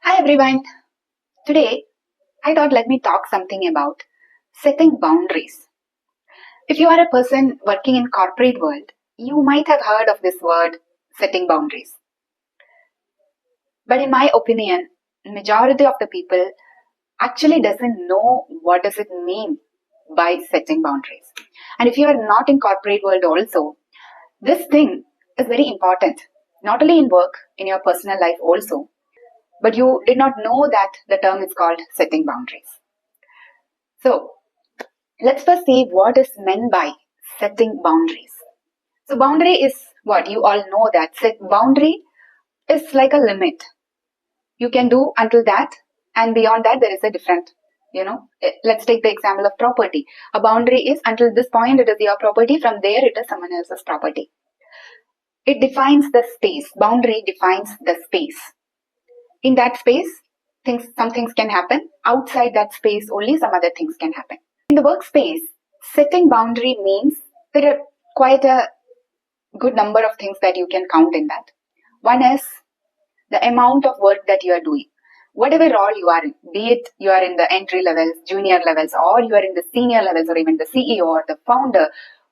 Hi everyone. Today I thought let me talk something about setting boundaries. If you are a person working in corporate world, you might have heard of this word setting boundaries. But in my opinion, majority of the people actually doesn't know what does it mean by setting boundaries. And if you are not in corporate world also, this thing is very important. Not only in work, in your personal life also. But you did not know that the term is called setting boundaries. So let's first see what is meant by setting boundaries. So boundary is what you all know that set boundary is like a limit. You can do until that and beyond that there is a different, let's take the example of property. A boundary is until this point it is your property, from there it is someone else's property. It defines the space. Boundary defines the space. In that space, some things can happen. Outside that space only some other things can happen. In the workspace, setting boundary means there are quite a good number of things that you can count in that. One is the amount of work that you are doing. Whatever role you are in, be it you are in the entry levels, junior levels, or you are in the senior levels, or even the CEO or the founder,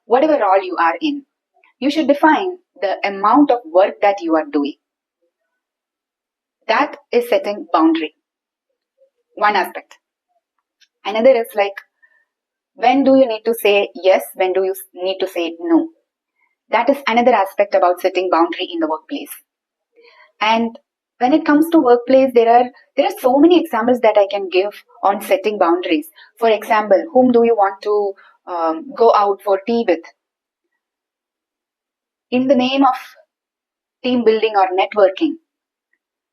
whatever role you are in, you should define the amount of work that you are doing. That is setting boundary. One aspect. Another is like, when do you need to say yes? When do you need to say no? That is another aspect about setting boundary in the workplace. And when it comes to workplace, there are so many examples that I can give on setting boundaries. For example, whom do you want to go out for tea with? In the name of team building or networking,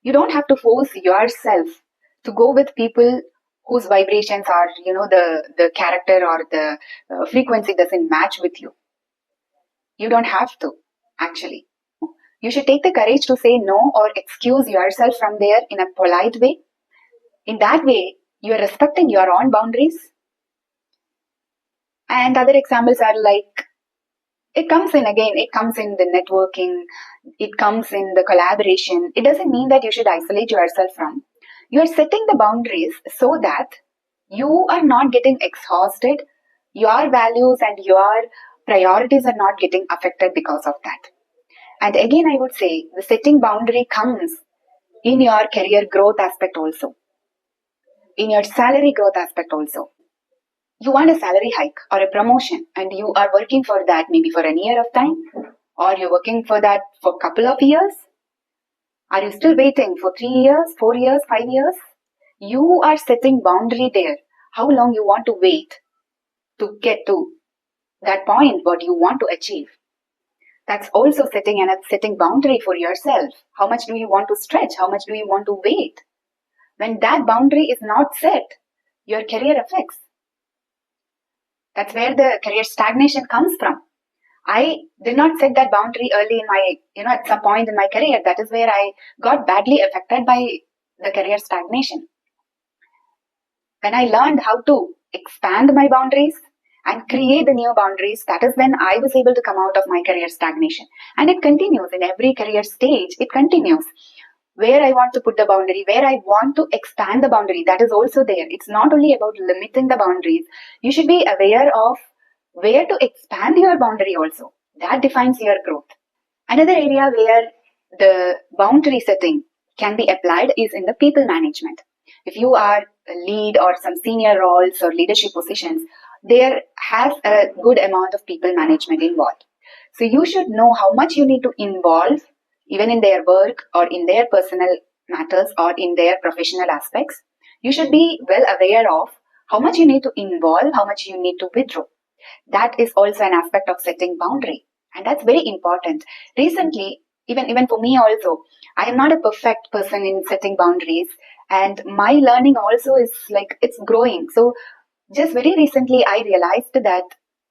you don't have to force yourself to go with people whose vibrations are, the character or the frequency doesn't match with you. You don't have to, actually. You should take the courage to say no or excuse yourself from there in a polite way. In that way, you are respecting your own boundaries. And other examples are like, it comes in the networking, it comes in the collaboration. It doesn't mean that you should isolate yourself from. You are setting the boundaries so that you are not getting exhausted. Your values and your priorities are not getting affected because of that. And again, I would say the setting boundary comes in your career growth aspect also, in your salary growth aspect also. You want a salary hike or a promotion and you are working for that maybe for a year of time, or you're working for that for a couple of years. Are you still waiting for 3 years, 4 years, 5 years? You are setting boundary there. How long you want to wait to get to that point, what you want to achieve. That's also setting boundary for yourself. How much do you want to stretch? How much do you want to wait? When that boundary is not set, your career affects. That's where the career stagnation comes from. I did not set that boundary early in my, at some point in my career. That is where I got badly affected by the career stagnation. When I learned how to expand my boundaries and create the new boundaries, that is when I was able to come out of my career stagnation. And it continues in every career stage. It continues. Where I want to put the boundary, where I want to expand the boundary, that is also there. It's not only about limiting the boundaries. You should be aware of where to expand your boundary also. That defines your growth. Another area where the boundary setting can be applied is in the people management. If you are a lead or some senior roles or leadership positions, there has a good amount of people management involved. So you should know how much you need to involve even in their work or in their personal matters or in their professional aspects. You should be well aware of how much you need to involve, how much you need to withdraw. That is also an aspect of setting boundary. And that's very important. Recently, even for me also, I am not a perfect person in setting boundaries. And my learning also is like, it's growing. So just very recently, I realized that,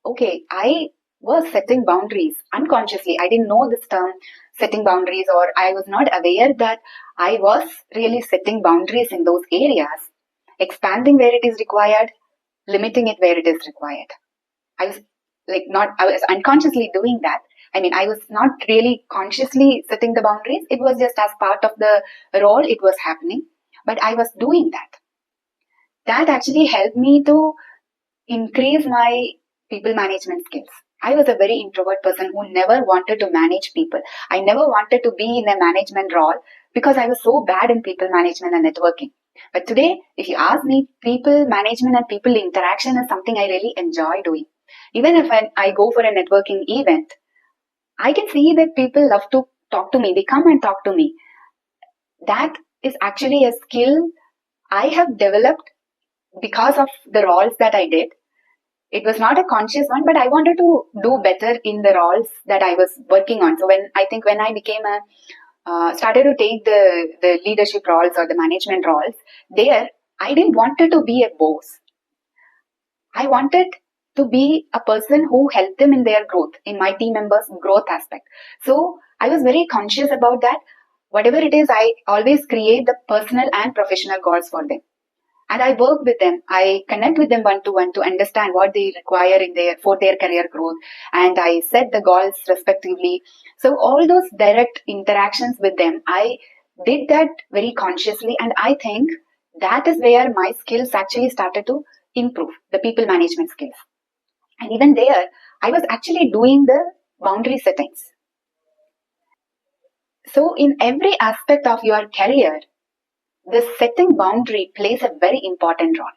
okay, I was setting boundaries unconsciously. I didn't know this term, setting boundaries, or I was not aware that I was really setting boundaries in those areas, expanding where it is required, limiting it where it is required. I was unconsciously doing that. I mean, I was not really consciously setting the boundaries. It was just as part of the role it was happening. but I was doing that. That actually helped me to increase my people management skills. I was a very introvert person who never wanted to manage people. I never wanted to be in a management role because I was so bad in people management and networking. But today, if you ask me, people management and people interaction is something I really enjoy doing. Even if I go for a networking event, I can see that people love to talk to me. They come and talk to me. That is actually a skill I have developed because of the roles that I did. It was not a conscious one, but I wanted to do better in the roles that I was working on. So when I became started to take the leadership roles or the management roles, there I didn't wanted to be a boss. I wanted to be a person who helped them in their growth, in my team members' growth aspect. So I was very conscious about that. Whatever it is, I always create the personal and professional goals for them. And I work with them. I connect with them one to one to understand what they require for their career growth. And I set the goals respectively. So all those direct interactions with them, I did that very consciously. And I think that is where my skills actually started to improve, the people management skills. And even there, I was actually doing the boundary settings. So in every aspect of your career, the setting boundary plays a very important role.